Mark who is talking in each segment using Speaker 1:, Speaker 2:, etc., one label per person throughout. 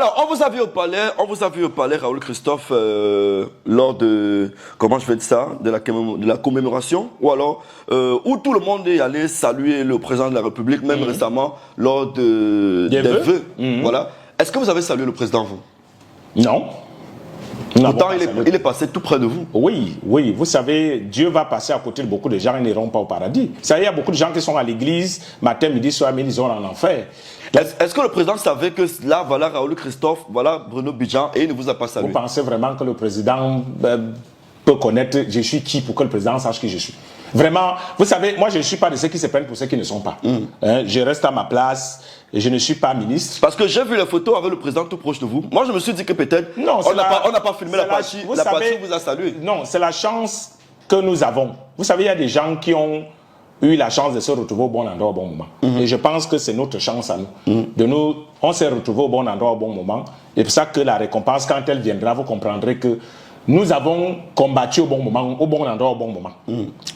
Speaker 1: Alors, on vous a vu au palais, Raoul Christophe, lors de, comment je vais dire ça, de la commémoration, ou alors, où tout le monde est allé saluer le président de la République, même récemment, lors des vœux. Voilà. Est-ce que vous avez salué le président, vous?
Speaker 2: Non.
Speaker 1: Pourtant, il est passé tout près de vous.
Speaker 2: Oui, oui. Vous savez, Dieu va passer à côté de beaucoup de gens, ils n'iront pas au paradis. Ça, il y a beaucoup de gens qui sont à l'église, matin, midi, soir, mais ils sont en enfer.
Speaker 1: Est-ce que le président savait que là, voilà Raoul Christophe, voilà Bruno Bidjan, et il ne vous a pas salué?
Speaker 2: Vous pensez vraiment que le président peut connaître je suis qui pour que le président sache qui je suis? Vraiment, vous savez, moi je ne suis pas de ceux qui se prennent pour ceux qui ne sont pas. Je reste à ma place, et je ne suis pas ministre.
Speaker 1: Parce que j'ai vu les photos avec le président tout proche de vous. Moi je me suis dit que peut-être on n'a pas filmé la partie où vous a salué.
Speaker 2: Non, c'est la chance que nous avons. Vous savez, il y a des gens qui ont eu la chance de se retrouver au bon endroit au bon moment. Et je pense que c'est notre chance à nous. On s'est retrouvés au bon endroit au bon moment. Et c'est pour ça que la récompense, quand elle viendra, vous comprendrez que nous avons combattu au bon moment, au bon endroit, au bon moment.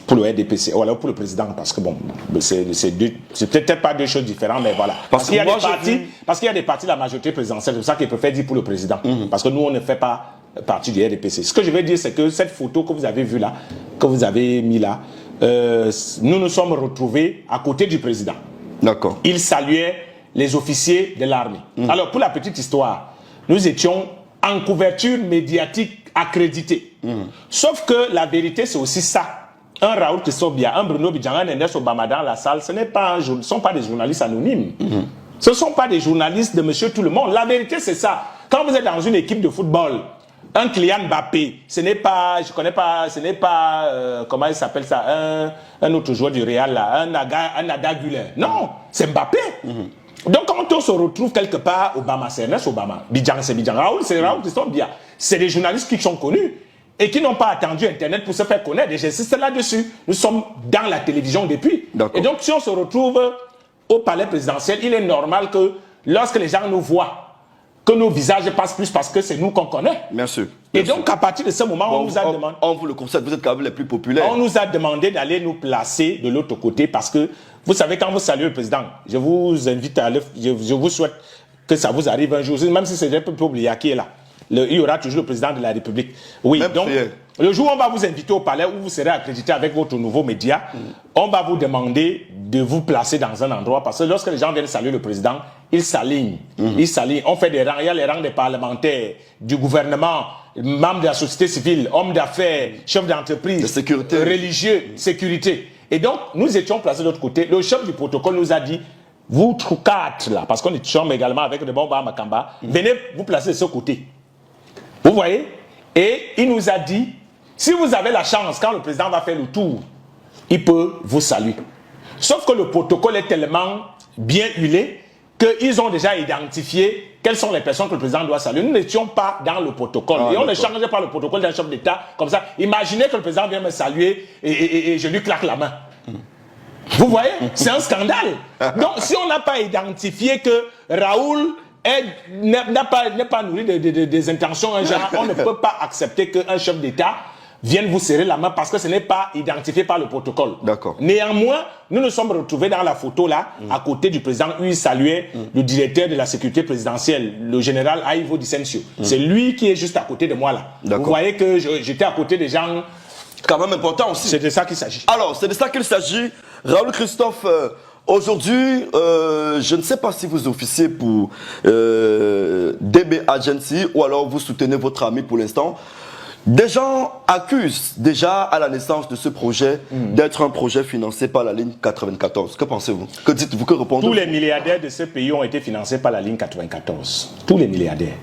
Speaker 2: Pour le RDPC, ou alors pour le président, parce que bon, c'est peut-être pas deux choses différentes, mais voilà. Parce qu'il y a des partis de la majorité présidentielle, c'est pour ça qu'ils préfèrent dire pour le président. Parce que nous, on ne fait pas partie du RDPC. Ce que je veux dire, c'est que cette photo que vous avez vue là, que vous avez mis là, nous nous sommes retrouvés à côté du président.
Speaker 1: D'accord.
Speaker 2: Il saluait les officiers de l'armée. Alors, pour la petite histoire, nous étions en couverture médiatique accréditée. Sauf que la vérité, c'est aussi ça. Un Raoul Christophe Biya, un Bruno Bidjan, un Endès Obama dans la salle, ce ne sont pas des journalistes anonymes. Ce ne sont pas des journalistes de monsieur tout le monde. La vérité, c'est ça. Quand vous êtes dans une équipe de football, un Kylian Mbappé, ce n'est pas, je connais pas, ce n'est pas, comment il s'appelle ça, un autre joueur du Real, là, un Nada Güler. Non, c'est Mbappé. Donc quand on se retrouve quelque part, Obama, c'est Ernest Obama, Bidjan, c'est Bidjan, Raoul, c'est Raoul Christophe Biya. C'est des journalistes qui sont connus et qui n'ont pas attendu Internet pour se faire connaître. Et j'insiste là-dessus. Nous sommes dans la télévision depuis. Et donc si on se retrouve au palais présidentiel, il est normal que lorsque les gens nous voient, que nos visages passent plus parce que c'est nous qu'on connaît.
Speaker 1: Bien sûr.
Speaker 2: Et donc, à partir de ce moment, on nous a demandé...
Speaker 1: On vous le concède, vous êtes quand même les plus populaires.
Speaker 2: On nous a demandé d'aller nous placer de l'autre côté parce que, vous savez, quand vous saluez le président, je vous invite à aller... Je vous souhaite que ça vous arrive un jour, même si c'est un peu oublié qui est là. Il y aura toujours le président de la République. Oui, même donc, le jour où on va vous inviter au palais, où vous serez accrédité avec votre nouveau média, on va vous demander de vous placer dans un endroit, parce que lorsque les gens viennent saluer le président, ils s'alignent. Ils s'alignent. On fait des rangs. Il y a les rangs des parlementaires, du gouvernement, membres de la société civile, hommes d'affaires, chefs d'entreprise, religieux, sécurité. Et donc, nous étions placés de l'autre côté. Le chef du protocole nous a dit, vous quatre là, parce qu'on est également avec le bon Makamba, venez vous placer de ce côté. Vous voyez? Et il nous a dit, si vous avez la chance, quand le président va faire le tour, il peut vous saluer. Sauf que le protocole est tellement bien huilé qu'ils ont déjà identifié quelles sont les personnes que le président doit saluer. Nous n'étions pas dans le protocole. Et on ne changeait pas le protocole d'un chef d'État comme ça. Imaginez que le président vient me saluer et je lui claque la main. Vous voyez? C'est un scandale. Donc, si on n'a pas identifié que Raoul n'est pas nourri des intentions, on ne peut pas accepter qu'un chef d'État vienne vous serrer la main parce que ce n'est pas identifié par le protocole.
Speaker 1: D'accord.
Speaker 2: Néanmoins, nous nous sommes retrouvés dans la photo là, à côté du président, où il saluait le directeur de la sécurité présidentielle, le général Aivo Dicensio. C'est lui qui est juste à côté de moi là. Vous voyez que j'étais à côté des gens...
Speaker 1: Quand même important aussi.
Speaker 2: C'est de ça qu'il s'agit.
Speaker 1: Alors, c'est de ça qu'il s'agit. Raoul Christophe, aujourd'hui, je ne sais pas si vous officiez pour DB Agency ou alors vous soutenez votre ami pour l'instant. Des gens accusent déjà à la naissance de ce projet d'être un projet financé par la ligne 94. Que pensez-vous? Que dites-vous? Que répondez-vous?
Speaker 2: Tous les milliardaires de ce pays ont été financés par la ligne 94. Tous les milliardaires.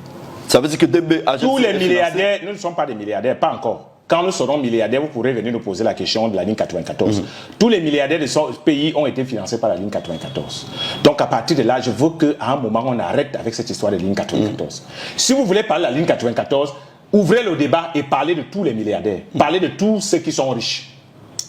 Speaker 1: Ça veut dire que DB Agency...
Speaker 2: Tous les milliardaires, nous ne sommes pas des milliardaires, pas encore. Quand nous serons milliardaires, vous pourrez venir nous poser la question de la ligne 94. Tous les milliardaires de ce pays ont été financés par la ligne 94. Donc à partir de là, je veux qu'à un moment, on arrête avec cette histoire de ligne 94. Si vous voulez parler de la ligne 94, ouvrez le débat et parlez de tous les milliardaires. Parlez de tous ceux qui sont riches.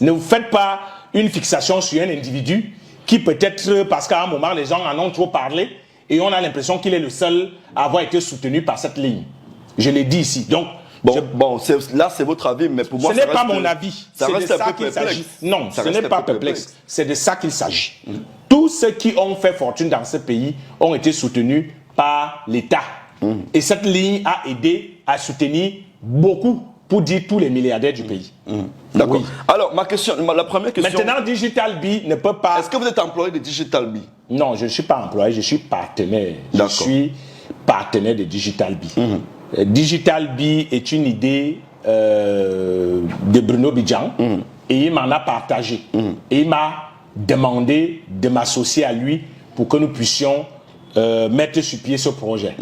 Speaker 2: Ne vous faites pas une fixation sur un individu qui peut-être, parce qu'à un moment, les gens en ont trop parlé et on a l'impression qu'il est le seul à avoir été soutenu par cette ligne. Je l'ai dit ici. Donc,
Speaker 1: là c'est votre avis, mais pour moi...
Speaker 2: Ce n'est pas mon avis, c'est de ça qu'il s'agit. Non, ce n'est pas perplexe, c'est de ça qu'il s'agit. Tous ceux qui ont fait fortune dans ce pays ont été soutenus par l'État. Et cette ligne a aidé à soutenir beaucoup, pour dire tous les milliardaires du pays.
Speaker 1: D'accord.
Speaker 2: Oui.
Speaker 1: Alors, la première question...
Speaker 2: Maintenant, Digital Bee ne peut pas...
Speaker 1: Est-ce que vous êtes employé de Digital Bee?
Speaker 2: Non, je ne suis pas employé, je suis partenaire. Je suis partenaire de Digital Bee. Digital Bee est une idée de Bruno Bidjan et il m'en a partagé. Et il m'a demandé de m'associer à lui pour que nous puissions mettre sur pied ce projet.